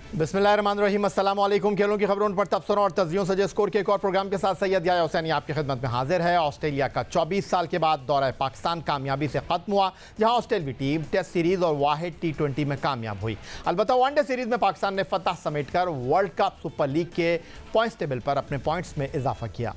बिस्मिल्लाहिर्रहमानिर्रहीम, अस्सलाम वालेकुम। खेलों की खबरों पर तबसरों और तज्जियों से स्कोर के एक और प्रोग्राम के साथ सैयद याह्या हुसैनी आपकी खिदमत में हाजिर है। ऑस्ट्रेलिया का 24 साल के बाद दौरा पाकिस्तान कामयाबी से खत्म हुआ, जहां ऑस्ट्रेलियावी टीम टेस्ट सीरीज और वाहिद T20 में कामयाब हुई। अलबत्ता वनडे सीरीज में पाकिस्तान ने फतह समेटकर वर्ल्ड कप सुपर लीग के पॉइंट्स टेबल पर अपने पॉइंट्स में इजाफा किया।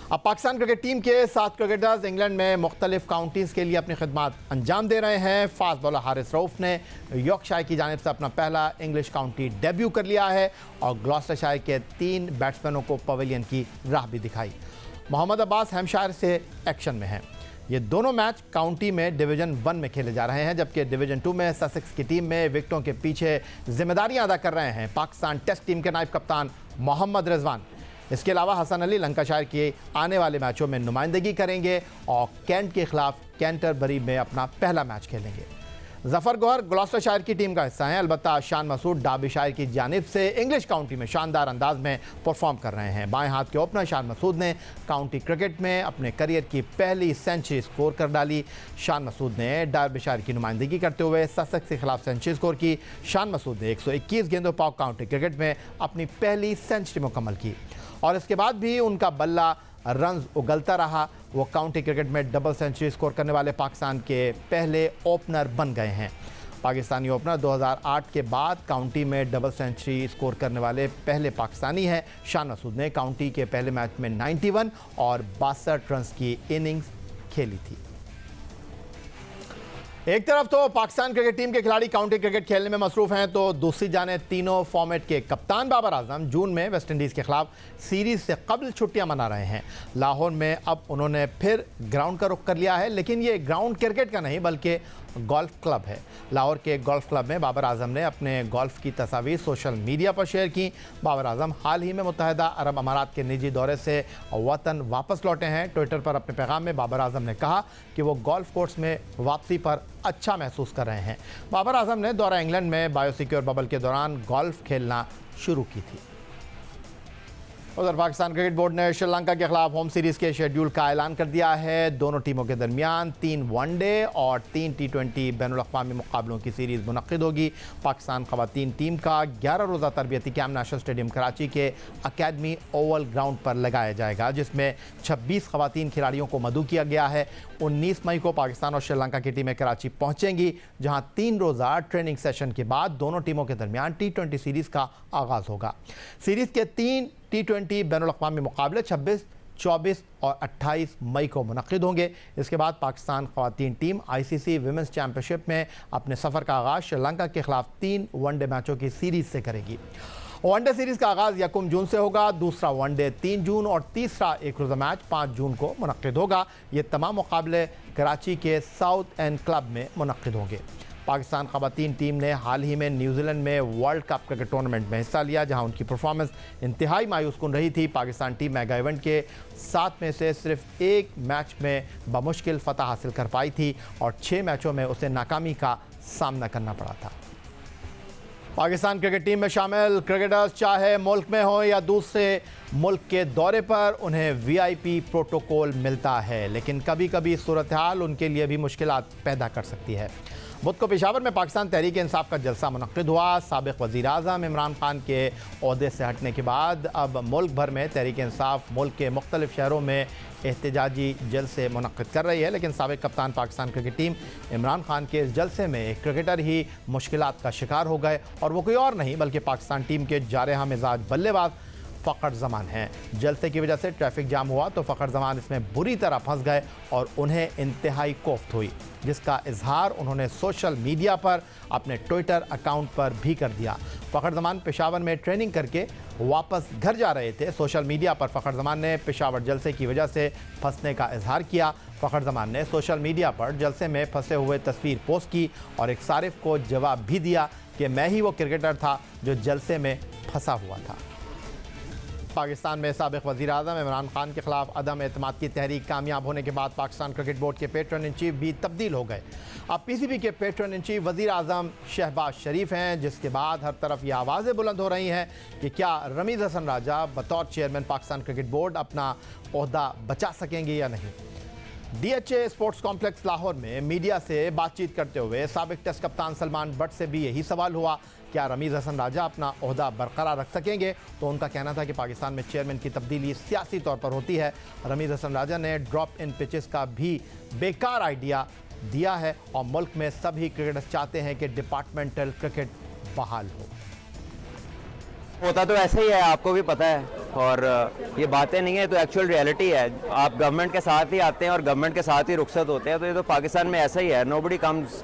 अब पाकिस्तान क्रिकेट टीम के 7 क्रिकेटर्स इंग्लैंड में मुख्तलिफ काउंटीज़ के लिए अपनी खिदमत अंजाम दे रहे हैं। फास्ट बॉलर हारिस रऊफ ने यॉर्कशायर की जानिब से अपना पहला इंग्लिश काउंटी डेब्यू कर लिया है और ग्लॉस्टरशायर के 3 बैट्समैनों को पवेलियन की राह भी दिखाई। मोहम्मद अब्बास हैम्पशायर से एक्शन में हैं। ये दोनों मैच काउंटी में डिवीज़न 1 में खेले जा रहे हैं, जबकि डिवीज़न 2 में ससेक्स की टीम में विकेटों के पीछे जिम्मेदारियां अदा कर रहे हैं पाकिस्तान टेस्ट टीम के नायब कप्तान मोहम्मद रिजवान। इसके अलावा हसन अली लंकाशायर के आने वाले मैचों में नुमाइंदगी करेंगे और कैंट के खिलाफ कैंटरबरी में अपना पहला मैच खेलेंगे। जफर गौहर ग्लॉस्टरशायर की टीम का हिस्सा हैं। अलबत्ता शान मसूद डार्बीशायर की जानिब से इंग्लिश काउंटी में शानदार अंदाज में परफॉर्म कर रहे हैं। बाएं हाथ के ओपनर शान मसूद ने काउंटी क्रिकेट में अपने करियर की पहली सेंचुरी स्कोर कर डाली। शान मसूद ने डार्बीशायर की नुमाइंदगी करते हुए ससेक्स के खिलाफ सेंचुरी स्कोर की। शान मसूद ने 121 गेंदों पर काउंटी क्रिकेट में अपनी पहली सेंचुरी मुकम्मल की और इसके बाद भी उनका बल्ला रन्स उगलता रहा। वो काउंटी क्रिकेट में डबल सेंचुरी स्कोर करने वाले पाकिस्तान के पहले ओपनर बन गए हैं। पाकिस्तानी ओपनर 2008 के बाद काउंटी में डबल सेंचुरी स्कोर करने वाले पहले पाकिस्तानी हैं। शान मसूद ने काउंटी के पहले मैच में 91 और 62 रन्स की इनिंग्स खेली थी। एक तरफ तो पाकिस्तान क्रिकेट टीम के खिलाड़ी काउंटी क्रिकेट खेलने में मसरूफ हैं, तो दूसरी जाने तीनों फॉर्मेट के कप्तान बाबर आजम जून में वेस्टइंडीज़ के खिलाफ सीरीज से कबल छुट्टियां मना रहे हैं। लाहौर में अब उन्होंने फिर ग्राउंड का रुख कर लिया है, लेकिन ये ग्राउंड क्रिकेट का नहीं बल्कि गोल्फ क्लब है। लाहौर के गोल्फ क्लब में बाबर आजम ने अपने गोल्फ की तस्वीर सोशल मीडिया पर शेयर की। बाबर आजम हाल ही में मुत्तहिदा अरब अमारात के निजी दौरे से वतन वापस लौटे हैं। ट्विटर पर अपने पैगाम में बाबर आजम ने कहा कि वो गोल्फ कोर्स में वापसी पर अच्छा महसूस कर रहे हैं। बाबर आजम ने दौरा इंग्लैंड में बायोसिक्योर बबल के दौरान गोल्फ खेलना शुरू की थी। उधर पाकिस्तान क्रिकेट बोर्ड ने श्रीलंका के खिलाफ होम सीरीज़ के शेड्यूल का ऐलान कर दिया है। दोनों टीमों के दरमियान 3 वनडे और 3 T20 बैनुल-अक़वामी मुकाबलों की सीरीज़ मुनक़्क़िद होगी। पाकिस्तान ख़वातीन टीम का 11 रोज़ा तरबियती कैंप नेशनल स्टेडियम कराची के अकेडमी ओवल ग्राउंड पर लगाया जाएगा, जिसमें 26 ख़वातीन खिलाड़ियों को मदऊ किया गया है। 19 मई को पाकिस्तान और श्रीलंका की टीमें कराची पहुँचेंगी, जहाँ 3 रोज़ा ट्रेनिंग सेशन के बाद दोनों टीमों के दरमियान T20 सीरीज़ का आगाज़ होगा। सीरीज़ के 3 T20 बैनुल-अक़वामी मुकाबले 26, 24 और 28 मई को मुनक़्क़िद होंगे। इसके बाद पाकिस्तान ख़वातीन टीम ICC विमेंस चैम्पियनशिप में अपने सफ़र का आगाज़ श्रीलंका के खिलाफ 3 वनडे मैचों की सीरीज़ से करेगी। वनडे सीरीज़ का आगाज़ 1 जून से होगा, दूसरा वनडे 3 जून और तीसरा एक रोज़ा मैच 5 जून को मुनक़्क़िद होगा। ये तमाम मुकाबले कराची के साउथ एंड क्लब में मुनक़्क़िद होंगे। पाकिस्तान ख़वातीन टीम ने हाल ही में न्यूजीलैंड में वर्ल्ड कप क्रिकेट टूर्नामेंट में हिस्सा लिया, जहां उनकी परफॉर्मेंस इंतहाई मायूसकुन रही थी। पाकिस्तान टीम मेगा इवेंट के 7 में से सिर्फ एक मैच में बमुश्किल फतह हासिल कर पाई थी और 6 मैचों में उसे नाकामी का सामना करना पड़ा था। पाकिस्तान क्रिकेट टीम में शामिल क्रिकेटर्स चाहे मुल्क में हो या दूसरे मुल्क के दौरे पर उन्हें VIP प्रोटोकॉल मिलता है, लेकिन कभी कभी सूरत हाल उनके लिए भी मुश्किलात पैदा कर सकती है। बुध को पेशावर में पाकिस्तान तहरीक इंसाफ का जलसा मुनक़्क़िद हुआ। साबिक़ वज़ीर आज़म इमरान खान के ओहदे से हटने के बाद अब मुल्क भर में तहरीक इंसाफ मुल्क के मुख्तलिफ शहरों में एहतजाजी जलसे मुनक़्क़िद कर रही है, लेकिन साबिक़ कप्तान पाकिस्तान क्रिकेट टीम इमरान खान के इस जलसे में एक क्रिकेटर ही मुश्किलात का शिकार हो गए और वो कोई और नहीं बल्कि पाकिस्तान टीम के जारहा मिजाज बल्लेबाज फ़खर जमान हैं। जलसे की वजह से ट्रैफिक जाम हुआ तो फ़खर जमान इसमें बुरी तरह फंस गए और उन्हें इंतहाई कोफ्त हुई, जिसका इजहार उन्होंने सोशल मीडिया पर अपने ट्विटर अकाउंट पर भी कर दिया। फ़खर जमान पेशावर में ट्रेनिंग करके वापस घर जा रहे थे। सोशल मीडिया पर फ़खर जमान ने पेशावर जलसे की वजह से फंसने का इजहार किया। फ़खर जमान ने सोशल मीडिया पर जलसे में फंसे हुए तस्वीर पोस्ट की और एक सारिफ को जवाब भी दिया कि मैं ही वो क्रिकेटर था जो जलसे में फंसा हुआ था। पाकिस्तान में साबिक़ वज़ीर आज़म इमरान खान के खिलाफ अदम एतमाद की तहरीक कामयाब होने के बाद पाकिस्तान क्रिकेट बोर्ड के पेट्रन इन चीफ भी तब्दील हो गए। अब PCB के पेट्रन इन चीफ वज़ीर आज़म शहबाज शरीफ हैं, जिसके बाद हर तरफ ये आवाज़ें बुलंद हो रही हैं कि क्या रमीज़ हसन राजा बतौर चेयरमैन पाकिस्तान क्रिकेट बोर्ड अपना ओहदा बचा सकेंगे या नहीं। DHA स्पोर्ट्स कॉम्प्लेक्स लाहौर में मीडिया से बातचीत करते हुए साबिक़ टेस्ट कप्तान सलमान बट से भी यही सवाल हुआ क्या रमीज़ हसन राजा अपना ओहदा बरकरार रख सकेंगे? तो उनका कहना था कि पाकिस्तान में चेयरमैन की तब्दीली सियासी तौर पर होती है। रमीज़ हसन राजा ने ड्रॉप इन पिचेस का भी बेकार आइडिया दिया है और मुल्क में सभी क्रिकेटर्स चाहते हैं कि डिपार्टमेंटल क्रिकेट बहाल होता तो ऐसे ही है, आपको भी पता है, और ये बातें नहीं है तो एक्चुअल रियलिटी है। आप गवर्नमेंट के साथ ही आते हैं और गवर्नमेंट के साथ ही रुखसत होते हैं, तो ये तो पाकिस्तान में ऐसा ही है। नोबडी कम्स,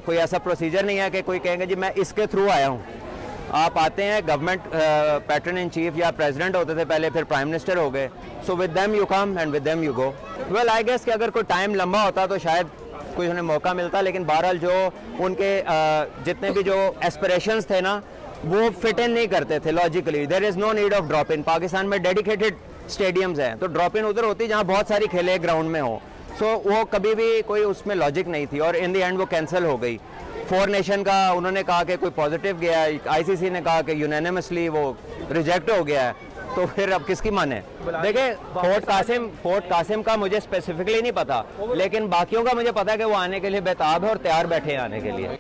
कोई ऐसा प्रोसीजर नहीं है कि कोई कहेंगे जी मैं इसके थ्रू आया हूँ। आप आते हैं, गवर्नमेंट पैटर्न इन चीफ या प्रेसिडेंट होते थे पहले, फिर प्राइम मिनिस्टर हो गए, so with them you come and with them you go. Well I guess कि अगर कोई टाइम लंबा होता तो शायद कोई उन्हें मौका मिलता, लेकिन बहरहाल जो उनके जितने भी जो एस्पिरेशंस थे ना, वो फिट इन नहीं करते थे logically. There is no need of drop in. Pakistan में डेडिकेटेड स्टेडियम्स हैं, तो ड्रॉप इन उधर होती जहाँ बहुत सारी खेले ग्राउंड में हो। सो वो कभी भी कोई उसमें लॉजिक नहीं थी और इन द एंड वो कैंसिल हो गई। फोर नेशन का उन्होंने कहा कि कोई पॉजिटिव गया, आईसीसी ने कहा कि यूनानिमसली वो रिजेक्ट हो गया है, तो फिर अब किसकी माने? देखिए, फोर्ट कासिम का मुझे स्पेसिफिकली नहीं पता, लेकिन बाकियों का मुझे पता है कि वो आने के लिए बेताब है और तैयार बैठे हैं आने के लिए।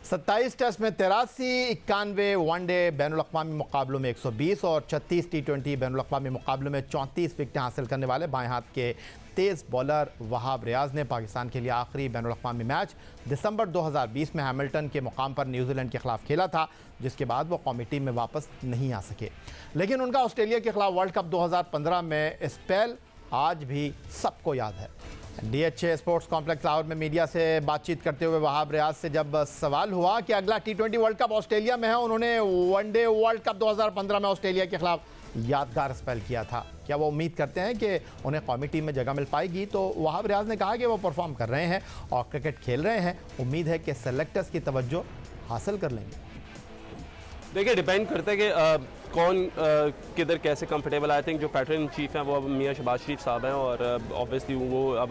27 टेस्ट में 83, 91 वनडे बैनुल-अक़वामी मुकाबलों में 120 और 36 टी20 बैनुल-अक़वामी मुकाबलों में 34 विकेटें हासिल करने वाले बाएं हाथ के तेज़ बॉलर वहाब रियाज ने पाकिस्तान के लिए आखिरी बैनुल-अक़वामी मैच दिसंबर 2020 में हैमिल्टन के मुकाम पर न्यूजीलैंड के खिलाफ खेला था, जिसके बाद वो कौमी टीम में वापस नहीं आ सके। लेकिन उनका ऑस्ट्रेलिया के खिलाफ वर्ल्ड कप 2015 में स्पेल आज भी सबको याद है। डीएचए स्पोर्ट्स कॉम्प्लेक्स लाहौर में मीडिया से बातचीत करते हुए वहाब रियाज से जब सवाल हुआ कि अगला टी20 वर्ल्ड कप ऑस्ट्रेलिया में है, उन्होंने वनडे वर्ल्ड कप 2015 में ऑस्ट्रेलिया के खिलाफ यादगार स्पेल किया था, क्या वो उम्मीद करते हैं कि उन्हें कौमी टीम में जगह मिल पाएगी? तो वहाब रियाज ने कहा कि वो परफॉर्म कर रहे हैं और क्रिकेट खेल रहे हैं, उम्मीद है कि सेलेक्टर्स की तवज्जो हासिल कर लेंगे। देखिए, डिपेंड करता है कि कौन किधर कैसे कंफर्टेबल। आई थिंक जो पैटर्न इन चीफ हैं वो अब मियाँ शहबाज शरीफ साहब हैं और ऑब्वियसली वो अब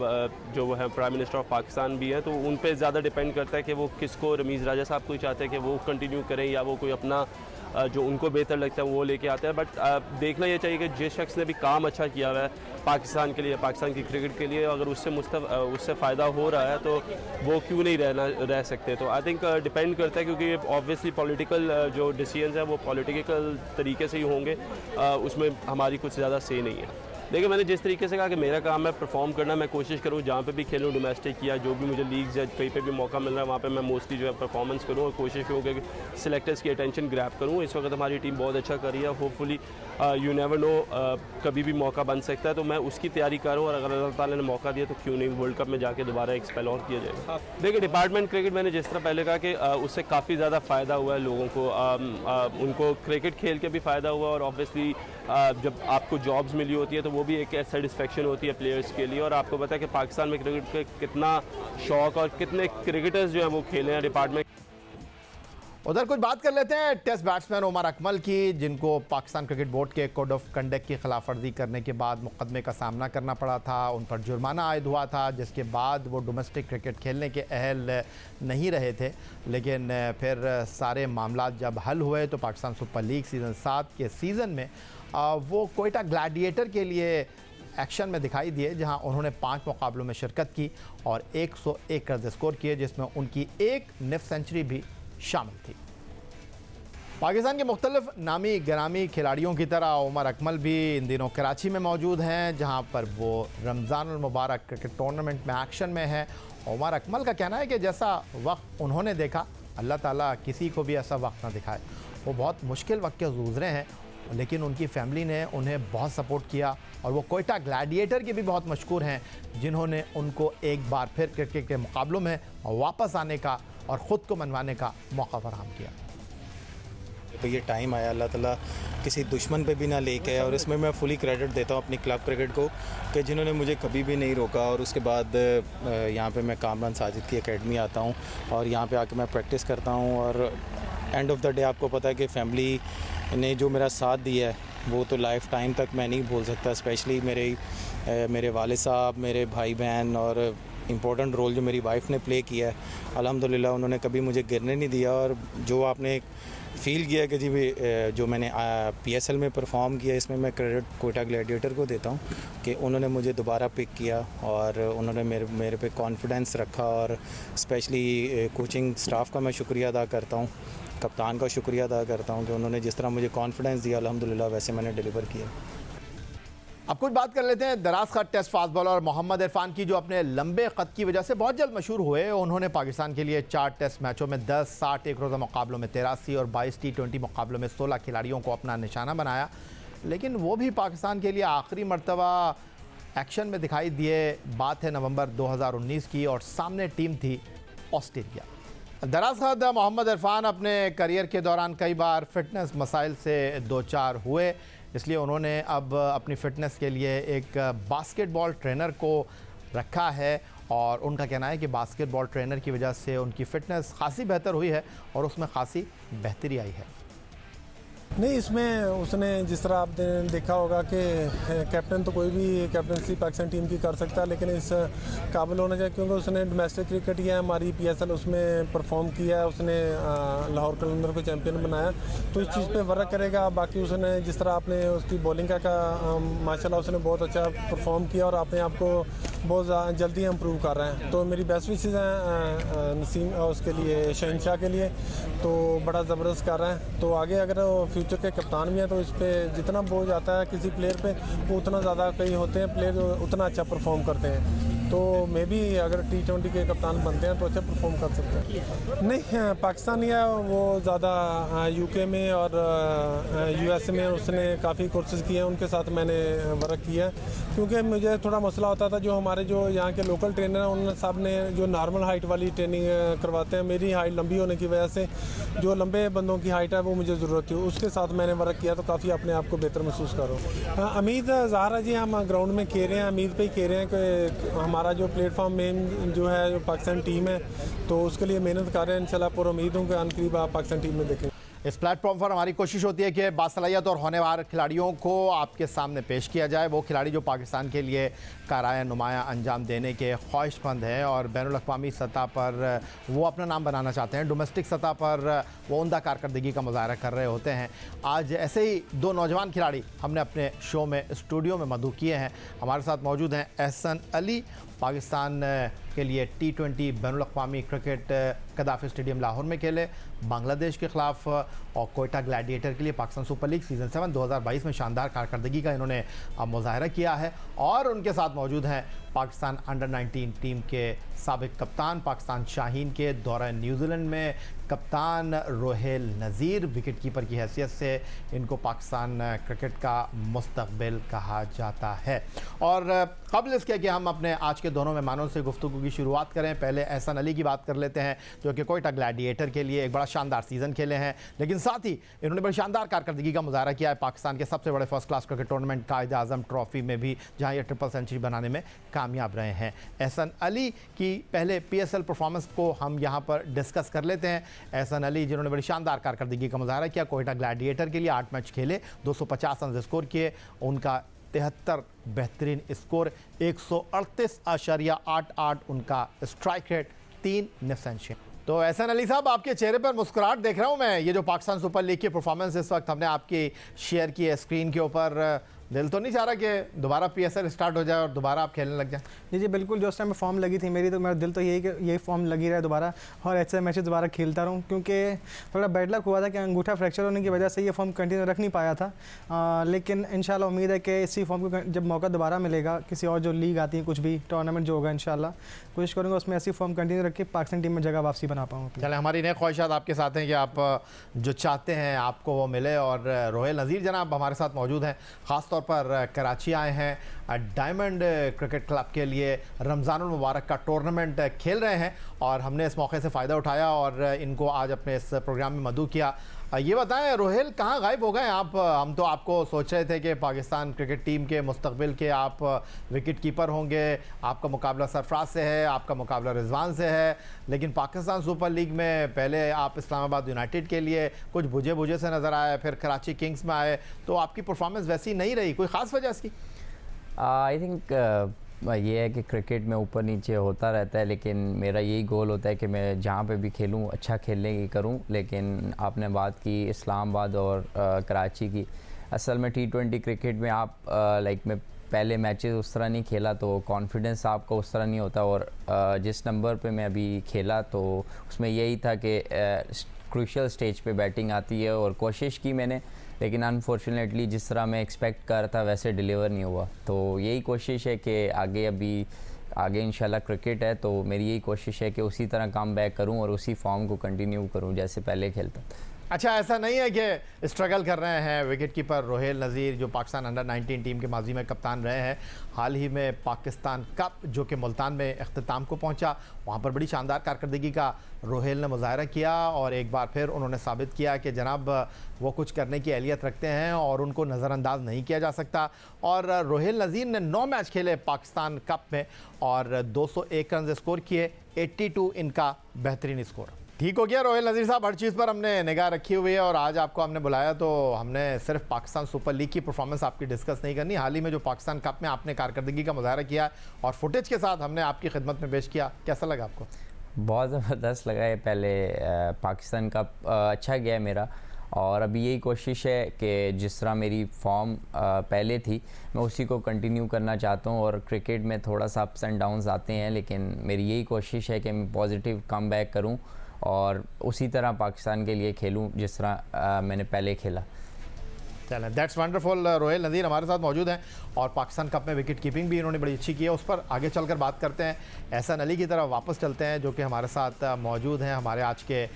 जो है प्राइम मिनिस्टर ऑफ पाकिस्तान भी हैं, तो उन पे ज़्यादा डिपेंड करता है कि वो किसको, रमीज़ राजा साहब को ही चाहते हैं कि वो कंटिन्यू करें या वो कोई अपना जो उनको बेहतर लगता है वो लेके आते हैं। बट देखना ये चाहिए कि जिस शख्स ने भी काम अच्छा किया हुआ है पाकिस्तान के लिए, पाकिस्तान की क्रिकेट के लिए, अगर उससे फ़ायदा हो रहा है तो वो क्यों नहीं रह सकते। तो आई थिंक डिपेंड करता है, क्योंकि ऑब्वियसली पॉलिटिकल जो डिसीजंस हैं वो पॉलिटिकल तरीके से ही होंगे, उसमें हमारी कुछ ज़्यादा से नहीं है। देखिए, मैंने जिस तरीके से कहा कि मेरा काम है परफॉर्म करना, मैं कोशिश करूँ जहाँ पे भी खेलूँ, डोमेस्टिक या जो भी मुझे लीग्स या कहीं पे भी मौका मिल रहा है वहाँ पे मैं मोस्टली जो है परफॉर्मेंस करूँ और कोशिश करूँ कि सिलेक्टर्स की अटेंशन ग्रैब करूँ। इस वक्त हमारी टीम बहुत अच्छा कर रही है, होपफुली यू नेवर नो कभी भी मौका बन सकता है, तो मैं उसकी तैयारी करूँ और अगर अल्लाह ताला ने मौका दिया तो क्यों नहीं वर्ल्ड कप में जाके दोबारा एक स्पेल और किया जाएगा। देखिए, डिपार्टमेंट क्रिकेट मैंने जिस तरह पहले कहा कि उससे काफ़ी ज़्यादा फ़ायदा हुआ है लोगों को, उनको क्रिकेट खेल के भी फ़ायदा हुआ और ऑब्वियसली जब आपको जॉब्स मिली होती है तो वो भी एक सेटिस्फेक्शन होती है प्लेयर्स के लिए। और आपको पता है कि पाकिस्तान में क्रिकेट के कितना शौक और कितने क्रिकेटर्स जो हैं वो खेले हैं डिपार्टमेंट। उधर कुछ बात कर लेते हैं टेस्ट बैट्समैन उमर अकमल की, जिनको पाकिस्तान क्रिकेट बोर्ड के कोड ऑफ कंडक्ट की खिलाफ वर्जी करने के बाद मुकदमे का सामना करना पड़ा था, उन पर जुर्माना आयद हुआ था, जिसके बाद वो डोमेस्टिक क्रिकेट खेलने के अहल नहीं रहे थे। लेकिन फिर सारे मामला जब हल हुए तो पाकिस्तान सुपर लीग सीज़न 7 के सीज़न में वो कोयटा ग्लैडिएटर के लिए एक्शन में दिखाई दिए, जहां उन्होंने 5 मुकाबलों में शिरकत की और 101 रन स्कोर किए, जिसमें उनकी एक निफ सेंचुरी भी शामिल थी। पाकिस्तान के मुख्तलिफ नामी गिरामी खिलाड़ियों की तरह उमर अकमल भी इन दिनों कराची में मौजूद हैं, जहां पर वो रमज़ानुल मुबारक क्रिकेट टूर्नामेंट में एक्शन में है। उमर अकमल का कहना है कि जैसा वक्त उन्होंने देखा, अल्लाह ताला किसी को भी ऐसा वक्त ना दिखाए। वो बहुत मुश्किल वक्त के गुज़रे हैं, लेकिन उनकी फैमिली ने उन्हें बहुत सपोर्ट किया और वो कोयटा ग्लैडिएटर के भी बहुत मशहूर हैं, जिन्होंने उनको एक बार फिर क्रिकेट के मुकाबलों में वापस आने का और ख़ुद को मनवाने का मौका फराहम किया। तो ये टाइम आया, अल्लाह ताला किसी दुश्मन पे भी ना लेके, और इसमें मैं फुली क्रेडिट देता हूँ अपनी क्लब क्रिकेट को कि जिन्होंने मुझे कभी भी नहीं रोका। और उसके बाद यहाँ पे मैं कामरान साजिद की एकेडमी आता हूँ और यहाँ पे आके मैं प्रैक्टिस करता हूँ। और एंड ऑफ द डे आपको पता है कि फैमिली ने जो मेरा साथ दिया है वो तो लाइफ टाइम तक मैं नहीं भूल सकता। स्पेशली मेरे वालिद साहब, मेरे भाई बहन और इम्पोर्टेंट रोल जो मेरी वाइफ ने प्ले किया है, अल्हम्दुलिल्लाह उन्होंने कभी मुझे गिरने नहीं दिया। और जो आपने फील किया कि जी जो मैंने PSL में परफॉर्म किया, इसमें मैं क्रेडिट कोयटा ग्लैडिएटर को देता हूँ कि उन्होंने मुझे दोबारा पिक किया और उन्होंने मेरे पे कॉन्फिडेंस रखा। और स्पेशली कोचिंग स्टाफ का मैं शुक्रिया अदा करता हूँ, कप्तान का शुक्रिया अदा करता हूँ कि उन्होंने जिस तरह मुझे कॉन्फिडेंस दिया अल्हम्दुलिल्लाह वैसे मैंने डिलीवर किया। अब कुछ बात कर लेते हैं दराज का test fast bowler Mohammad Irfan की, जो अपने लंबे कद की वजह से बहुत जल्द मशहूर हुए। उन्होंने पाकिस्तान के लिए 4 टेस्ट मैचों में 10, 60 एक रोज़ा मुकाबलों में 83 और 22 T20 मुकाबलों में 16 खिलाड़ियों को अपना निशाना बनाया। लेकिन वो भी पाकिस्तान के लिए आखिरी मरतबा एक्शन में दिखाई दिए। बात है नवंबर 2019 की और सामने टीम थी ऑस्ट्रेलिया। दरअसल मोहम्मद इरफान अपने करियर के दौरान कई बार फिटनेस मसाइल से दो चार हुए, इसलिए उन्होंने अब अपनी फ़िटनेस के लिए एक बास्केटबॉल ट्रेनर को रखा है और उनका कहना है कि बास्केटबॉल ट्रेनर की वजह से उनकी फ़िटनेस खासी बेहतर हुई है और उसमें खासी बेहतरी आई है। नहीं, इसमें उसने जिस तरह आपने देखा होगा कि कैप्टन तो कोई भी कैप्टनसी पाकिस्तान टीम की कर सकता है, लेकिन इस काबिल होना चाहिए क्योंकि उसने डोमेस्टिक क्रिकेट या हमारी PSL उसमें परफॉर्म किया है। उसने लाहौर कलंदर को चैम्पियन बनाया, तो इस चीज़ पे वर्क करेगा। बाकी उसने जिस तरह आपने उसकी बॉलिंग का माशाल्लाह उसने बहुत अच्छा परफॉर्म किया और अपने आप को बहुत जल्दी इम्प्रूव कर रहे हैं। तो मेरी बेस्ट विशेज़ हैं नसीम उसके लिए, शहनशाह के लिए, तो बड़ा ज़बरदस्त कर रहे हैं। तो आगे अगर फ्यूचर के कप्तान भी हैं तो इस पर जितना बोझ आता है किसी प्लेयर पे वो उतना ज़्यादा कई होते हैं प्लेयर उतना अच्छा परफॉर्म करते हैं। तो मे भी अगर T20 के कप्तान बनते हैं तो अच्छा परफॉर्म कर सकते हैं। नहीं, पाकिस्तान या वो ज़्यादा UK में और USA में उसने काफ़ी कोर्सेज़ किए हैं, उनके साथ मैंने वर्क किया क्योंकि मुझे थोड़ा मसला होता था। जो हमारे जो यहाँ के लोकल ट्रेनर हैं उन सब ने जो नॉर्मल हाइट वाली ट्रेनिंग करवाते हैं, मेरी हाइट लंबी होने की वजह से जो लंबे बंदों की हाइट है वो मुझे ज़रूरत थी, उसके साथ मैंने वर्क किया तो काफ़ी अपने आप को बेहतर महसूस कर रहा हूँ। उम्मीद ज़ाहिर है जी, हम ग्राउंड में खेल रहे हैं, उम्मीद पे ही खेल रहे हैं कि हमारा जो प्लेटफॉर्म मेन जो है जो पाकिस्तान टीम है तो उसके लिए मेहनत कर रहे हैं। इंशाल्लाह पूरा उम्मीद हूँ कि अनकरीब आप पाकिस्तान टीम में देखें। इस प्लेटफॉर्म पर हमारी कोशिश होती है कि बासलाहियत और होनेवार खिलाड़ियों को आपके सामने पेश किया जाए। वो खिलाड़ी जो पाकिस्तान के लिए काराया नुमाया अंजाम देने के ख्वाहिशमंद हैं और बैनुल अक़वामी सतह पर वो अपना नाम बनाना चाहते हैं, डोमेस्टिक सतह पर वो उम्दा कारकर्दगी का मुज़ाहरा कर रहे होते हैं। आज ऐसे ही 2 नौजवान खिलाड़ी हमने अपने शो में स्टूडियो में मदऊ किए हैं। हमारे साथ मौजूद हैं एहसन अली, पाकिस्तान के लिए T20 बैनुल अक़वामी क्रिकेट कदाफ़ी स्टेडियम लाहौर में खेले, बांग्लादेश के ख़िलाफ़, और कोयटा ग्लैडिएटर के लिए पाकिस्तान सुपर लीग सीज़न 7 2022 में शानदार कारकर्दगी का इन्होंने मुज़ाहरा किया है। और उनके साथ मौजूद हैं पाकिस्तान अंडर-19 टीम के साबिक़ कप्तान, पाकिस्तान शाहीन के दौरा न्यूजीलैंड में कप्तान रोहेल नज़ीर। विकेट कीपर की हैसियत से इनको पाकिस्तान क्रिकेट का मुस्तक़बिल कहा जाता है। और क़ब्ल इसके कि हम अपने आज के दोनों मेहमानों से गुफ्तगू की शुरुआत करें, पहले एहसन अली की बात कर लेते हैं, जो कि कोयटा ग्लैडिएटर के लिए एक बड़ा शानदार सीज़न खेले हैं, लेकिन साथ ही इन्होंने बड़ी शानदार कारकर्दगी का मुज़ाहरा किया है पाकिस्तान के सबसे बड़े first class cricket tournament Quaid-e-Azam trophy में भी, जहां ये ट्रिपल सेंचुरी बनाने में कामयाब रहे हैं। एहसन अली की पहले PSL परफॉर्मेंस को हम यहाँ पर डिस्कस कर लेते हैं। एहसन अली जिन्होंने बड़ी शानदार कारकर्दगी का मुज़ाहरा किया, कोयटा ग्लैडिएटर के लिए 8 मैच खेले, 250 रन स्कोर किए, उनका 73 बेहतरीन स्कोर, 138.88 उनका स्ट्राइक रेट, 3 निफ्सेंशियन। तो एहसन अली साहब, आपके चेहरे पर मुस्कुराहट देख रहा हूँ मैं। ये जो पाकिस्तान सुपर लीग की परफॉर्मेंस इस वक्त हमने आपकी शेयर की है स्क्रीन के ऊपर, दिल तो नहीं चाह रहा कि दोबारा PSL स्टार्ट हो जाए और दोबारा आप खेलने लग जाए? जी बिल्कुल, जो उस टाइम फॉर्म लगी थी मेरी, तो मेरा दिल तो यही कि यही फॉर्म लगी रहे दोबारा और ऐसे मैचेस दोबारा खेलता रहूं, क्योंकि थोड़ा बैड लक हुआ था कि अंगूठा फ्रैक्चर होने की वजह से ये फॉर्म कंटिन्यू रख नहीं पाया था। लेकिन इंशाल्लाह उम्मीद है कि इसी फॉर्म को जब मौका दोबारा मिलेगा, किसी और जो लीग आती है, कुछ भी टूर्नामेंट जो होगा, इंशाल्लाह कोशिश करूँगा उसमें ऐसी फॉर्म कंटिन्यू रख के पाकिस्तान टीम में जगह वापसी बना पाऊँ। चले, हमारी नई ख्वाहिशात आपके साथ हैं कि आप जो चाहते हैं आपको वो मिले। और रोहेल नज़ीर जनाब हमारे साथ मौजूद हैं, ख़ास तौर पर कराची आए हैं, डायमंड क्रिकेट क्लब के लिए रमज़ानुल मुबारक का टूर्नामेंट खेल रहे हैं और हमने इस मौके से फ़ायदा उठाया और इनको आज अपने इस प्रोग्राम में मदऊ किया। ये बताएं रोहेल, कहाँ गायब हो गए आप? हम तो आपको सोच रहे थे कि पाकिस्तान क्रिकेट टीम के मुस्तकबिल के आप विकेट कीपर होंगे, आपका मुकाबला सरफराज से है, आपका मुकाबला रिजवान से है, लेकिन पाकिस्तान सुपर लीग में पहले आप इस्लामाबाद यूनाइटेड के लिए कुछ बुझे बुझे से नज़र आए, फिर कराची किंग्स में आए, तो आपकी परफॉर्मेंस वैसी नहीं रही, कोई ख़ास वजह इसकी? आई थिंक ये है कि क्रिकेट में ऊपर नीचे होता रहता है, लेकिन मेरा यही गोल होता है कि मैं जहाँ पे भी खेलूँ अच्छा खेलने की करूँ। लेकिन आपने बात की इस्लामाबाद और कराची की, असल में T20 क्रिकेट में आप लाइक मैं पहले मैचेस उस तरह नहीं खेला तो कॉन्फिडेंस आपका उस तरह नहीं होता, और जिस नंबर पे मैं अभी खेला तो उसमें यही था कि क्रूशियल स्टेज पे बैटिंग आती है, और कोशिश की मैंने, लेकिन अनफॉर्चुनेटली जिस तरह मैं एक्सपेक्ट कर रहा था वैसे डिलीवर नहीं हुआ। तो यही कोशिश है कि आगे इंशाल्लाह क्रिकेट है, तो मेरी यही कोशिश है कि उसी तरह कम बैक करूँ और उसी फॉर्म को कंटिन्यू करूँ जैसे पहले खेलता था। अच्छा, ऐसा नहीं है कि स्ट्रगल कर रहे हैं विकेट कीपर रोहेल नज़ीर, जो पाकिस्तान अंडर 19 टीम के माजी में कप्तान रहे हैं। हाल ही में पाकिस्तान कप जो कि मुल्तान में अख्ताम को पहुंचा, वहां पर बड़ी शानदार कारकर्दगी का रोहेल ने मुजाहरा किया, और एक बार फिर उन्होंने साबित किया कि जनाब वो कुछ करने की अहलियत रखते हैं और उनको नज़रअंदाज नहीं किया जा सकता। और रोहेल नज़ीर ने 9 मैच खेले पाकिस्तान कप में और 201 रन स्कोर किए, 82 इनका बेहतरीन स्कोर। ठीक हो गया रोहेल नज़ीर साहब, हर चीज़ पर हमने निगाह रखी हुई है, और आज आपको हमने बुलाया तो हमने सिर्फ पाकिस्तान सुपर लीग की परफॉर्मेंस आपकी डिस्कस नहीं करनी, हाल ही में जो पाकिस्तान कप में आपने कारकर्दगी का मुजाहरा किया और फुटेज के साथ हमने आपकी खिदमत में पेश किया, कैसा लगा आपको? बहुत ज़बरदस्त लगा है। पहले पाकिस्तान कप अच्छा गया मेरा, और अभी यही कोशिश है कि जिस तरह मेरी फॉर्म पहले थी मैं उसी को कंटिन्यू करना चाहता हूँ। और क्रिकेट में थोड़ा सा अप्स एंड डाउन्स आते हैं, लेकिन मेरी यही कोशिश है कि मैं पॉजिटिव कम बैक करूँ और उसी तरह पाकिस्तान के लिए खेलूं जिस तरह मैंने पहले खेला। चलें, दैट्स वंडरफुल। रोहेल नज़ीर हमारे साथ मौजूद हैं और पाकिस्तान कप में विकेट कीपिंग भी इन्होंने बड़ी अच्छी की है, उस पर आगे चलकर बात करते हैं। एहसान अली की तरफ वापस चलते हैं जो कि हमारे साथ मौजूद हैं, हमारे आज के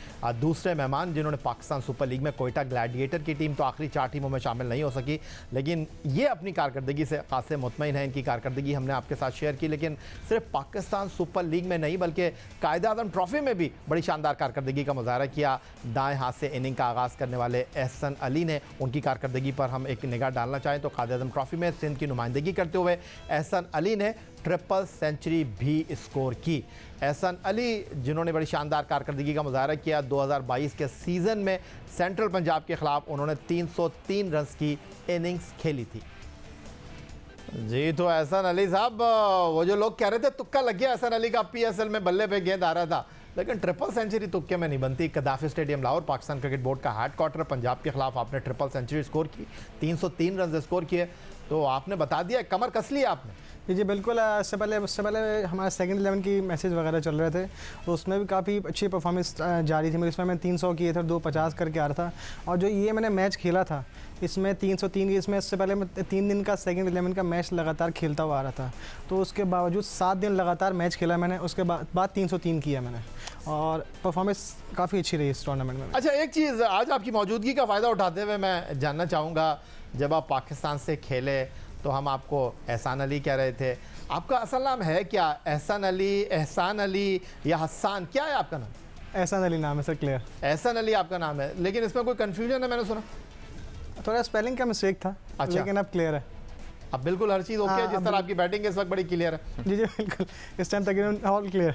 दूसरे मेहमान, जिन्होंने पाकिस्तान सुपर लीग में कोयटा ग्लैडिएटर की टीम तो आखिरी 4 टीमों में शामिल नहीं हो सकी, लेकिन ये अपनी कारकर्दगी से खासे मुतमईन है। इनकी कारकर्दगी हमने आपके साथ शेयर की, लेकिन सिर्फ पाकिस्तान सुपर लीग में नहीं बल्कि कायद-ए-आज़म ट्रॉफी में भी बड़ी शानदार कारकर्दगी का मुजाहरा किया। दाएँ हाथ से इनिंग का आगाज़ करने वाले एहसान अली ने, उनकी कारकर्दगी पर हम एक निगाह डालना चाहें तो कायद-ए-आज़म ट्रॉफी में सिंध की नुमाइंदगी करते हुए एहसान अली ने ट्रिपल सेंचुरी भी स्कोर की। एहसान अली जिन्होंने बड़ी शानदार कारकर्दगी का मुजाहरा किया, 2022 के सीज़न में सेंट्रल पंजाब के ख़िलाफ़ उन्होंने 303 रन की इनिंग्स खेली थी। जी, तो एहसान अली साहब, वो जो लोग कह रहे थे तुक्का लग गया एहसान अली का, PSL में बल्ले पे गेंद आ रहा था, लेकिन ट्रिपल सेंचुरी तुक्के में नहीं बनती। कदाफी stadium Lahore, Pakistan cricket board का हेडक्वार्टर, पंजाब के खिलाफ आपने ट्रिपल सेंचुरी स्कोर की, 303 रन स्कोर किए, तो आपने बता दिया कमर कस ली आपने। जी बिल्कुल। इससे पहले हमारे सेकंड 11 की मैसेज वगैरह चल रहे थे, तो उसमें भी काफ़ी अच्छी परफॉर्मेंस जारी थी मेरी। इसमें मैं 300 किए थे और 250 करके आ रहा था, और जो ये मैंने मैच खेला था इसमें 303 की, इसमें इससे पहले मैं 3 दिन का सेकंड 11 का मैच लगातार खेलता हुआ आ रहा था, तो उसके बावजूद 7 दिन लगातार मैच खेला मैंने, उसके बाद 303 किया मैंने, और परफॉर्मेंस काफ़ी अच्छी रही इस टूर्नामेंट में। अच्छा, एक चीज़ आज आपकी मौजूदगी का फ़ायदा उठाते हुए मैं जानना चाहूँगा, जब आप पाकिस्तान से खेले तो हम आपको एहसान अली कह रहे थे, आपका असल नाम है क्या? एहसान अली या हसान, क्या है आपका नाम? एहसान अली नाम है सर, क्लियर। एहसान अली आपका नाम है, लेकिन इसमें कोई कन्फ्यूजन है मैंने सुना? थोड़ा स्पेलिंग का मिस्टेक था। अच्छा। लेकिन अब क्लियर है। अब बिल्कुल हर चीज़ ओके है, जिस तरह आपकी बैटिंग इस वक्त बड़ी क्लियर है। जी बिल्कुल, इस टाइम तक ऑल क्लियर।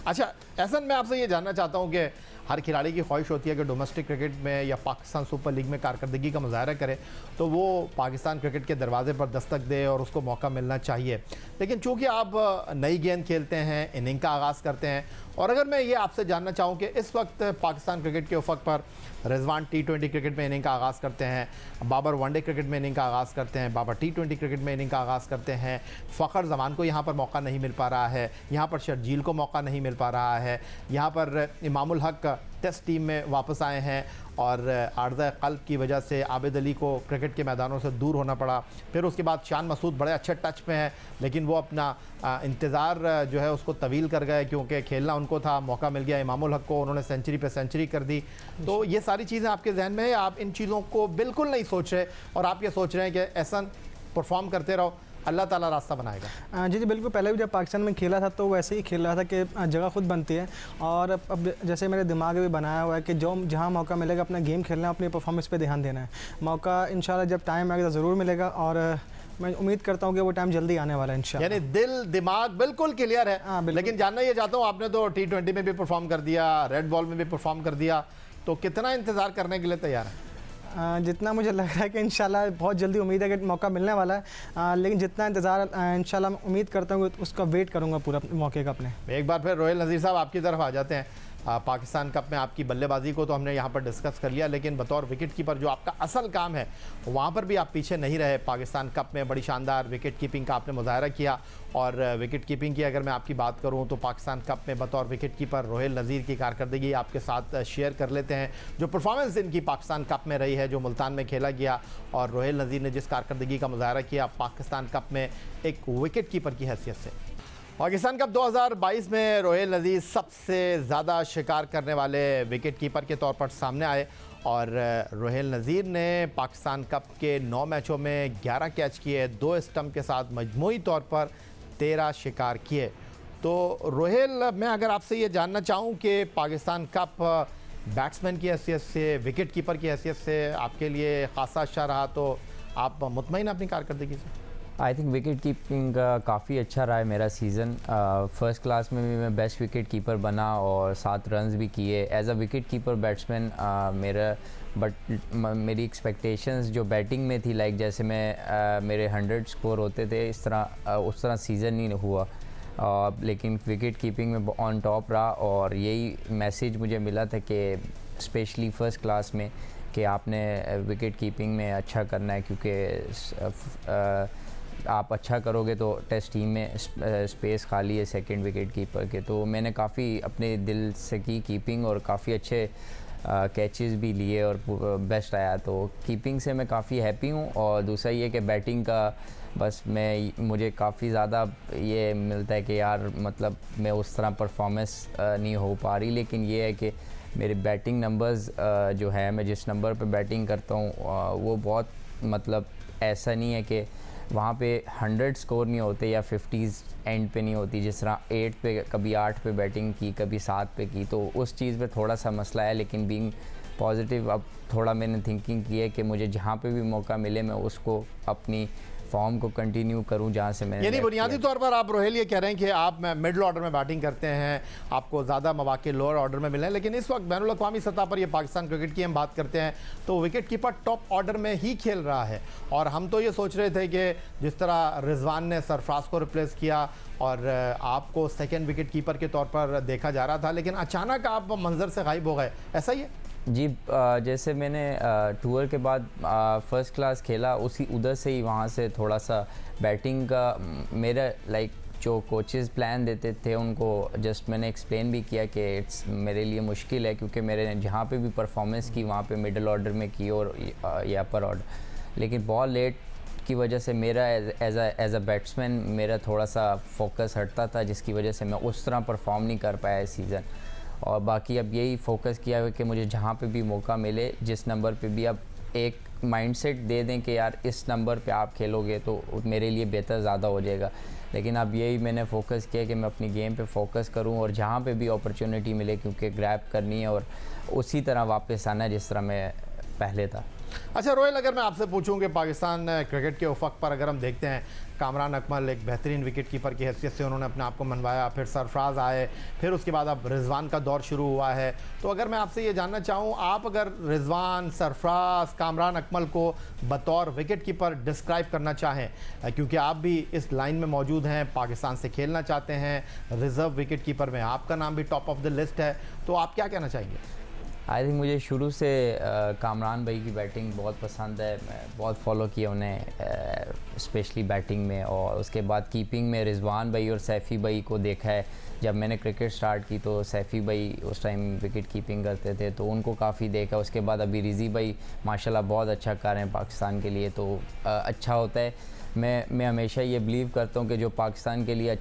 अच्छा एहसान, मैं आपसे ये जानना चाहता हूँ कि हर खिलाड़ी की ख्वाहिश होती है कि डोमेस्टिक क्रिकेट में या पाकिस्तान सुपर लीग में कारकर्दगी का मुजाहरा करे तो वो पाकिस्तान क्रिकेट के दरवाजे पर दस्तक दे और उसको मौका मिलना चाहिए, लेकिन चूँकि आप नई गेंद खेलते हैं, इनिंग का आगाज़ करते हैं, और अगर मैं ये आपसे जानना चाहूँ कि इस वक्त पाकिस्तान क्रिकेट के उफक पर रिजवान T20 क्रिकेट में इनिंग का आगाज़ करते हैं, बाबर वनडे क्रिकेट में इनिंग का आगाज़ करते हैं, बाबर T20 क्रिकेट में इनिंग का आगाज़ करते हैं, फ़खर जमान को यहाँ पर मौका नहीं मिल पा रहा है, यहाँ पर शर्जील को मौका नहीं मिल पा रहा है, यहाँ पर इमामुल हक टेस्ट टीम में वापस आए हैं और आर्ज़ा क़ल्ब की वजह से आबिद अली को क्रिकेट के मैदानों से दूर होना पड़ा। फिर उसके बाद शान मसूद बड़े अच्छे टच में हैं, लेकिन वो अपना इंतज़ार जो है उसको तवील कर गए क्योंकि खेलना उनको था, मौका मिल गया इमामुल हक को, उन्होंने सेंचुरी पे सेंचुरी कर दी। तो ये सारी चीज़ें आपके जहन में है, आप इन चीज़ों को बिल्कुल नहीं सोच रहे और आप ये सोच रहे हैं कि ऐसा परफॉर्म करते रहो, अल्लाह ताला रास्ता बनाएगा। जी बिल्कुल। पहले भी जब पाकिस्तान में खेला था तो वैसे ही खेल रहा था कि जगह खुद बनती है, और अब जैसे मेरे दिमाग में भी बनाया हुआ है कि जो जहाँ मौका मिलेगा अपना गेम खेलना है, अपनी परफॉर्मेंस पे ध्यान देना है। मौका इंशाल्लाह जब टाइम आएगा तो ज़रूर मिलेगा, और मैं उम्मीद करता हूँ कि वो टाइम जल्दी आने वाला है इंशाल्लाह। यानी दिल दिमाग बिल्कुल क्लियर है। लेकिन जानना ये चाहता हूँ, आपने तो T20 में भी परफॉर्म कर दिया, रेड बॉल में भी परफॉर्म कर दिया, तो कितना इंतज़ार करने के लिए तैयार है? जितना मुझे लग रहा है कि इंशाल्लाह बहुत जल्दी उम्मीद है कि मौका मिलने वाला है, लेकिन जितना इंतज़ार इंशाल्लाह मैं उम्मीद करता हूँ उसका वेट करूँगा पूरा मौके का अपने। एक बार फिर रोहिल नज़ीर साहब आपकी तरफ आ जाते हैं। पाकिस्तान कप में आपकी बल्लेबाजी को तो हमने यहाँ पर डिस्कस कर लिया, लेकिन बतौर विकेट कीपर जो आपका असल काम है वहाँ पर भी आप पीछे नहीं रहे। पाकिस्तान कप में बड़ी शानदार विकेट कीपिंग का आपने मुजाहरा किया, और विकेट कीपिंग की अगर मैं आपकी बात करूँ तो पाकिस्तान कप में बतौर विकेट कीपर रोहिल नज़ीर की कारकर्दगी आपके साथ शेयर कर लेते हैं। जो परफॉर्मेंस इनकी पाकिस्तान कप में रही है, जो मुल्तान में खेला गया, और रोहिल नज़ीर ने जिस कारकर्दगी का मुजाहरा किया पाकिस्तान कप में एक विकेट कीपर की हैसियत से। पाकिस्तान कप 2022 में रोहिल नज़ीर सबसे ज़्यादा शिकार करने वाले विकेट कीपर के तौर पर सामने आए, और रोहिल नज़ीर ने पाकिस्तान कप के 9 मैचों में 11 कैच किए, 2 स्टंप के साथ मजमूई तौर पर 13 शिकार किए। तो रोहिल, मैं अगर आपसे ये जानना चाहूँ कि पाकिस्तान कप बैट्समैन की हैसियत से, विकेट कीपर की हैसियत से आपके लिए ख़ासा अच्छा रहा, तो आप मुतमईन अपनी कारकर्दगी से? आई थिंक विकेट कीपिंग काफ़ी अच्छा रहा है मेरा सीज़न। फर्स्ट क्लास में भी मैं बेस्ट विकेट कीपर बना और 7 रन्स भी किए। As a wicket keeper batsman मेरी एक्सपेक्टेशंस जो बैटिंग में थी, लाइक जैसे मैं मेरे 100 स्कोर होते थे उस तरह सीज़न नहीं हुआ, लेकिन विकेट कीपिंग में ऑन टॉप रहा। और यही मैसेज मुझे मिला था कि स्पेशली फ़र्स्ट क्लास में कि आपने विकेट कीपिंग में अच्छा करना है, क्योंकि आप अच्छा करोगे तो टेस्ट टीम में स्पेस खाली है सेकंड विकेट कीपर के। तो मैंने काफ़ी अपने दिल से की कीपिंग और काफ़ी अच्छे कैचेस भी लिए और बेस्ट आया, तो कीपिंग से मैं काफ़ी हैप्पी हूँ। और दूसरा ये कि बैटिंग का बस मुझे काफ़ी ज़्यादा ये मिलता है कि यार मतलब मैं उस तरह परफॉर्मेंस नहीं हो पा रही, लेकिन ये है कि मेरे बैटिंग नंबर्स जो है, मैं जिस नंबर पे बैटिंग करता हूँ वो बहुत मतलब ऐसा नहीं है कि वहाँ पे 100 स्कोर नहीं होते या 50s एंड पे नहीं होती, जिस तरह 8 पे कभी 8 पे बैटिंग की, कभी 7 पे की, तो उस चीज़ पे थोड़ा सा मसला है। लेकिन बीइंग पॉजिटिव अब थोड़ा मैंने थिंकिंग की है कि मुझे जहाँ पे भी मौका मिले मैं उसको अपनी फॉर्म को कंटिन्यू करूं जहां से मैंने। यानी बुनियादी तौर पर आप रोहिल ये कह रहे हैं कि आप मिडल ऑर्डर में बैटिंग करते हैं, आपको ज़्यादा मौके लोअर ऑर्डर में मिले हैं, लेकिन इस वक्त बैनुल अक़वामी सतह पर ये पाकिस्तान क्रिकेट की हम बात करते हैं तो विकेट कीपर टॉप ऑर्डर में ही खेल रहा है। और हम तो ये सोच रहे थे कि जिस तरह रिजवान ने सरफराज को रिप्लेस किया और आपको सेकेंड विकेट कीपर के तौर पर देखा जा रहा था, लेकिन अचानक आप मंजर से गायब हो गए, ऐसा ही है? जी, जैसे मैंने टूर के बाद फर्स्ट क्लास खेला, उधर से ही वहाँ से थोड़ा सा बैटिंग का मेरा लाइक जो कोचेस प्लान देते थे उनको जस्ट मैंने एक्सप्लेन भी किया कि इट्स मेरे लिए मुश्किल है, क्योंकि मेरे जहाँ पे भी परफॉर्मेंस की वहाँ पे मिडिल ऑर्डर में की और या अपर ऑर्डर, लेकिन बॉल लेट की वजह से मेरा एज अ बैट्समैन मेरा थोड़ा सा फोकस हटता था, जिसकी वजह से मैं उस तरह परफॉर्म नहीं कर पाया इस सीज़न। और बाकी अब यही फोकस किया है कि मुझे जहाँ पे भी मौका मिले, जिस नंबर पे भी, अब एक माइंडसेट दे दें कि यार इस नंबर पे आप खेलोगे तो मेरे लिए बेहतर ज़्यादा हो जाएगा। लेकिन अब यही मैंने फोकस किया कि मैं अपनी गेम पे फोकस करूं और जहाँ पे भी अपॉर्चुनिटी मिले, क्योंकि ग्रैब करनी है और उसी तरह वापस आना है जिस तरह मैं पहले था। अच्छा रोहिल, अगर मैं आपसे पूछूं कि पाकिस्तान क्रिकेट के उफक पर अगर हम देखते हैं, कामरान अकमल एक बेहतरीन विकेट कीपर की हैसियत से उन्होंने अपने आप को मनवाया, फिर सरफराज आए, फिर उसके बाद अब रिजवान का दौर शुरू हुआ है, तो अगर मैं आपसे ये जानना चाहूँ, आप अगर रिजवान, सरफराज, कामरान अकमल को बतौर विकेट कीपर डिस्क्राइब करना चाहें, क्योंकि आप भी इस लाइन में मौजूद हैं, पाकिस्तान से खेलना चाहते हैं, रिजर्व विकेट कीपर में आपका नाम भी टॉप ऑफ द लिस्ट है, तो आप क्या कहना चाहेंगे? आई थिंक मुझे शुरू से कामरान भाई की बैटिंग बहुत पसंद है, मैं बहुत फॉलो किया उन्हें स्पेशली बैटिंग में, और उसके बाद कीपिंग में रिजवान भाई और सैफ़ी भाई को देखा है। जब मैंने क्रिकेट स्टार्ट की तो सैफ़ी भाई उस टाइम विकेट कीपिंग करते थे, तो उनको काफ़ी देखा। उसके बाद अभी रिजी भाई माशाल्लाह बहुत अच्छा कर रहे हैं पाकिस्तान के लिए, तो अच्छा होता है। मैं हमेशा ये बिलीव करता हूँ कि जो पाकिस्तान के लिए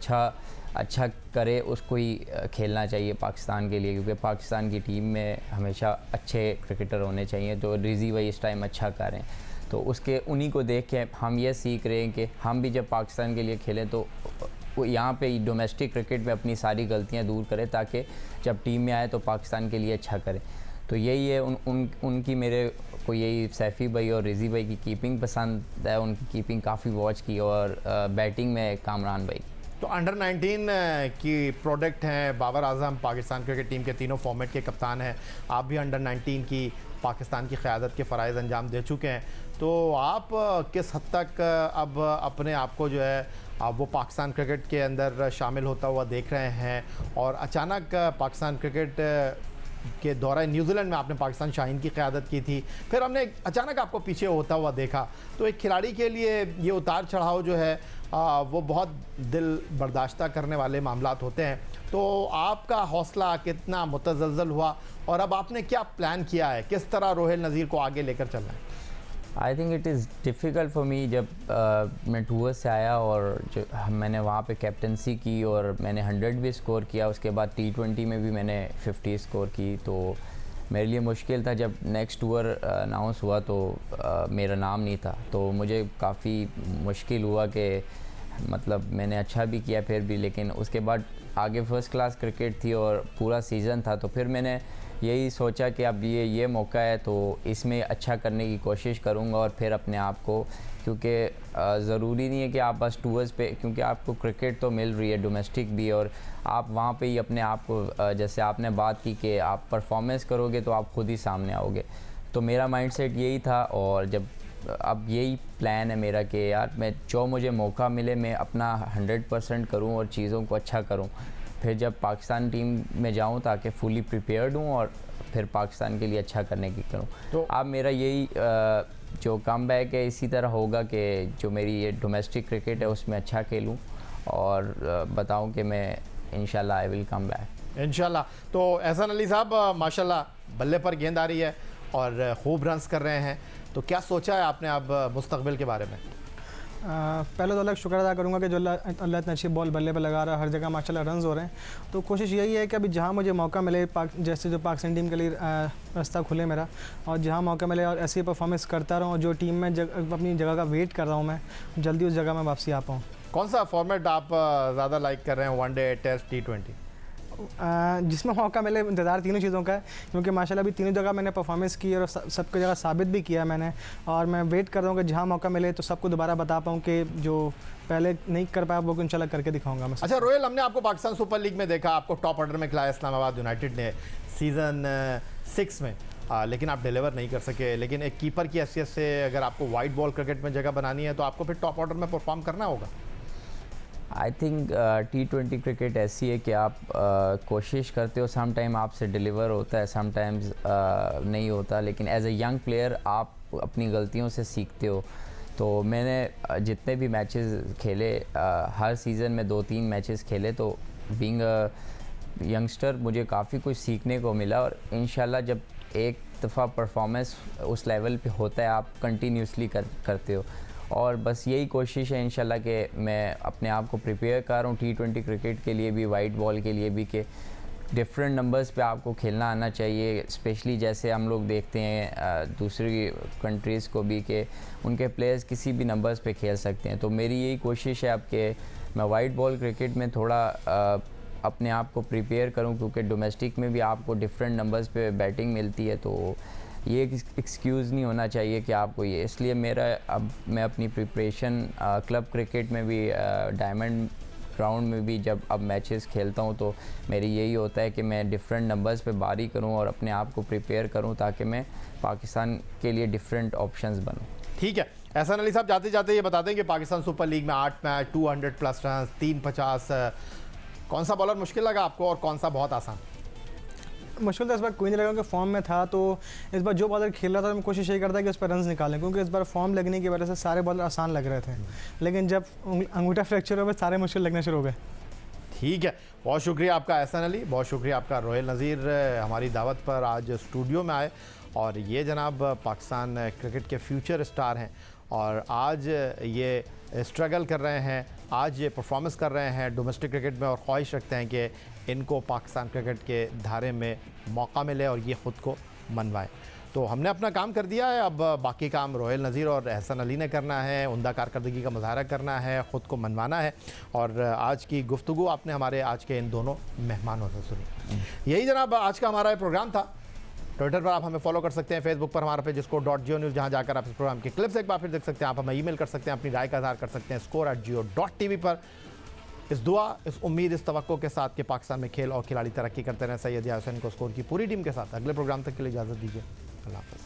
अच्छा करे उसको ही खेलना चाहिए पाकिस्तान के लिए, क्योंकि पाकिस्तान की टीम में हमेशा अच्छे क्रिकेटर होने चाहिए। तो रिजी भाई इस टाइम अच्छा कर रहे हैं, तो उन्हीं को देख के हम ये सीख रहे हैं कि हम भी जब पाकिस्तान के लिए खेलें तो यहाँ पे डोमेस्टिक क्रिकेट में अपनी सारी गलतियाँ दूर करें, ताकि जब टीम में आए तो पाकिस्तान के लिए अच्छा करें। तो यही है उनकी मेरे को यही सैफ़ी भाई और रिजी भाई की कीपिंग पसंद है, उनकी कीपिंग काफ़ी वॉच की, और बैटिंग में कामरान भाई। तो अंडर 19 की प्रोडक्ट हैं, बाबर आजम पाकिस्तान क्रिकेट टीम के तीनों फॉर्मेट के कप्तान हैं, आप भी अंडर 19 की पाकिस्तान की क़यादत के फ़राइज़ अंजाम दे चुके हैं, तो आप किस हद तक अब अपने आप को जो है अब वो पाकिस्तान क्रिकेट के अंदर शामिल होता हुआ देख रहे हैं? और अचानक पाकिस्तान क्रिकेट के दौरे न्यूजीलैंड में आपने पाकिस्तान शाहीन की क़यादत की थी, फिर हमने अचानक आपको पीछे होता हुआ देखा, तो एक खिलाड़ी के लिए ये उतार चढ़ाव जो है वो बहुत दिल बर्दाश्त करने वाले मामलात होते हैं। तो आपका हौसला कितना मुतज़लज़ल हुआ और अब आपने क्या प्लान किया है, किस तरह रोहिल नज़ीर को आगे लेकर चलना है? I think it is difficult for me. जब मैं टूर से आया और जो मैंने वहाँ पे कैप्टनसी की और मैंने 100 भी स्कोर किया, उसके बाद T20 में भी मैंने 50 स्कोर की, तो मेरे लिए मुश्किल था। जब नेक्स्ट टूर अनाउंस हुआ तो मेरा नाम नहीं था, तो मुझे काफ़ी मुश्किल हुआ कि मतलब मैंने अच्छा भी किया फिर भी, लेकिन उसके बाद आगे फ़र्स्ट क्लास क्रिकेट थी और पूरा सीज़न था, तो फिर मैंने यही सोचा कि अब ये मौका है तो इसमें अच्छा करने की कोशिश करूँगा और फिर अपने आप को, क्योंकि ज़रूरी नहीं है कि आप बस टूर्स पे, क्योंकि आपको क्रिकेट तो मिल रही है डोमेस्टिक भी, और आप वहाँ पे ही अपने आप को, जैसे आपने बात की कि आप परफॉर्मेंस करोगे तो आप खुद ही सामने आओगे, तो मेरा माइंडसेट यही था। और जब अब यही प्लान है मेरा कि यार मैं जो मुझे मौका मिले मैं अपना 100% करूँ और चीज़ों को अच्छा करूँ, फिर जब पाकिस्तान टीम में जाऊं ताकि फुली प्रिपेयर्ड हूं और फिर पाकिस्तान के लिए अच्छा करने की करूं। तो अब मेरा यही जो कम बैक है इसी तरह होगा कि जो मेरी ये डोमेस्टिक क्रिकेट है उसमें अच्छा खेलूं और बताऊं कि मैं इंशाल्लाह आई विल कम बैक इंशाल्लाह। तो एहसान अली साहब माशाल्लाह बल्ले पर गेंद आ रही है और खूब रन्स कर रहे हैं, तो क्या सोचा है आपने अब मुस्तकबिल के बारे में? पहले तो अल्लाह का शुक्र अदा करूँगा कि जो अल्लाह इतनी अच्छी बॉल बल्ले पे लगा रहा है, हर जगह माशाल्लाह रन्स हो रहे हैं। तो कोशिश यही है कि अभी जहाँ मुझे मौका मिले, जैसे जो पाकिस्तान टीम के लिए रास्ता खुले मेरा, और जहाँ मौका मिले और ऐसी परफॉर्मेंस करता रहूँ, और जो टीम में अपनी जगह का वेट कर रहा हूँ, मैं जल्दी उस जगह में वापसी आ पाऊँ। कौन सा फॉर्मेट आप ज़्यादा लाइक कर रहे हैं, वनडे, टेस्ट, T20? जिसमें मौका मिले, इंतज़ार तीनों चीज़ों का है, क्योंकि माशाल्लाह अभी तीनों जगह मैंने परफॉर्मेंस की और सबकी जगह साबित भी किया मैंने, और मैं वेट कर रहा हूँ कि जहाँ मौका मिले तो सबको दोबारा बता पाऊँ कि जो पहले नहीं कर पाया वो इंशाल्लाह करके दिखाऊंगा मैं। अच्छा रोहिल, हमने आपको पाकिस्तान सुपर लीग में देखा, आपको टॉप ऑर्डर में खिलाया इस्लामाबाद यूनाइटेड ने सीज़न 6 में, लेकिन आप डिलीवर नहीं कर सके। लेकिन एक कीपर की हैसियत से अगर आपको वाइट बॉल क्रिकेट में जगह बनानी है तो आपको फिर टॉप ऑर्डर में परफॉर्म करना होगा। आई थिंक T20 क्रिकेट ऐसी है कि आप कोशिश करते हो, सम टाइम आपसे डिलीवर होता है, सम टाइम्स नहीं होता, लेकिन एज ए यंग प्लेयर आप अपनी गलतियों से सीखते हो। तो मैंने जितने भी मैचेस खेले, हर सीज़न में 2-3 मैचेस खेले, तो बीइंग अ यंगस्टर मुझे काफ़ी कुछ सीखने को मिला, और इंशाल्लाह जब एक दफ़ा परफॉर्मेंस उस लेवल पे होता है आप कंटिन्यूसली करते हो, और बस यही कोशिश है इंशाल्लाह कि मैं अपने आप को प्रिपेयर कर रहा हूँ T20 क्रिकेट के लिए भी, वाइट बॉल के लिए भी, कि डिफरेंट नंबर्स पे आपको खेलना आना चाहिए। स्पेशली जैसे हम लोग देखते हैं दूसरी कंट्रीज़ को भी कि उनके प्लेयर्स किसी भी नंबर्स पे खेल सकते हैं, तो मेरी यही कोशिश है अब कि मैं वाइट बॉल क्रिकेट में थोड़ा अपने आप को प्रिपेयर करूं, क्योंकि डोमेस्टिक में भी आपको डिफरेंट नंबर्स पे बैटिंग मिलती है, तो ये एक एक्सक्यूज़ नहीं होना चाहिए कि आपको ये, इसलिए मैं अपनी प्रिपरेशन क्लब क्रिकेट में भी, डायमंड ग्राउंड में भी जब अब मैचेस खेलता हूँ तो मेरी यही होता है कि मैं डिफरेंट नंबर्स पे बारी करूँ और अपने आप को प्रिपेयर करूँ ताकि मैं पाकिस्तान के लिए डिफरेंट ऑप्शंस बनूँ। ठीक है एहसान अली साहब, जाते जाते ये बता दें कि पाकिस्तान सुपर लीग में 8 मैच, 200+ रन, 350, कौन सा बॉलर मुश्किल लगा आपको और कौन सा बहुत आसान? मुश्किल तो इस बार कोई नहीं लगा, क्योंकि फॉर्म में था, तो इस बार जो बॉलर खेल रहा था मैं कोशिश यही करता कि उस पर रन्स निकालें, क्योंकि इस बार फॉर्म लगने की वजह से सारे बॉलर आसान लग रहे थे, लेकिन जब अंगूठा फ्रैक्चर हो गया सारे मुश्किल लगने शुरू हो गए। ठीक है, बहुत शुक्रिया आपका एहसान अली, बहुत शुक्रिया आपका रोहिल नज़ीर, हमारी दावत पर आज स्टूडियो में आए, और ये जनाब पाकिस्तान क्रिकेट के फ्यूचर स्टार हैं और आज ये स्ट्रगल कर रहे हैं, आज ये परफॉर्मेंस कर रहे हैं डोमेस्टिक क्रिकेट में, और ख्वाहिश रखते हैं कि इनको पाकिस्तान क्रिकेट के धारे में मौका मिले और ये ख़ुद को मनवाएं। तो हमने अपना काम कर दिया है, अब बाकी काम रोहिल नज़ीर और एहसान अली ने करना है, उम्दा कारकर्दगी का मुजाहरा करना है, ख़ुद को मनवाना है। और आज की गुफ्तगू आपने हमारे आज के इन दोनों मेहमानों से सुनी। यही जनाब आज का हमारा प्रोग्राम था। ट्विटर पर आप हमें फॉलो कर सकते हैं, फेसबुक पर हमारा पेज score.geo न्यूज़, जहाँ जाकर आप इस प्रोग्राम की क्लिप्स एक बार फिर देख सकते हैं। आप हमें ईमेल कर सकते हैं, अपनी राय का इज़हार कर सकते हैं score@geo.tv पर। इस दुआ, इस उम्मीद, इस तवक्को के साथ कि पाकिस्तान में खेल और खिलाड़ी तरक्की करते रहें। सैयद या हुसैन को स्कोर की पूरी टीम के साथ अगले प्रोग्राम तक के लिए इजाज़त दीजिए। अल्लाह हाफ़िज़।